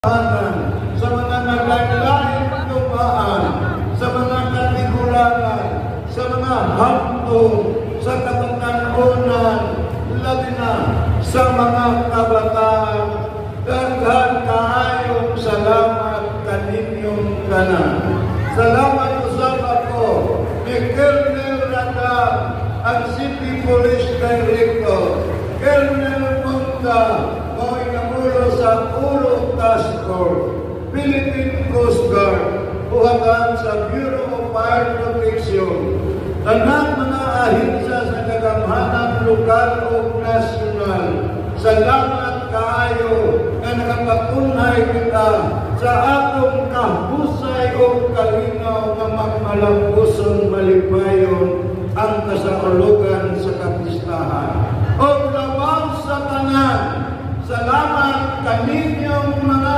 sa mga naglalayong lumaan, sa mga katigulangan, sa mga haptong, sa kapatanunan, labi na sa mga kabataan, daghan kaayong salamat kaninyong tanan. Salamat usab ako ni Colonel Rada, ang City Police Director, Colonel Punta, mo'y namulo sa Ulo Task Force, Philippine Coast Guard, buhagan sa Bureau of Fire Protection, tanang mga ahensya sa kagamhanan lokal o nasyonal. Salamat kaayo na nakapatunay kita sa atong kahusay o kalinaw na magmalampuson malipayon ang kasaulugan sa kapistahan. O labaw sa tanan, salamat kaninyong mga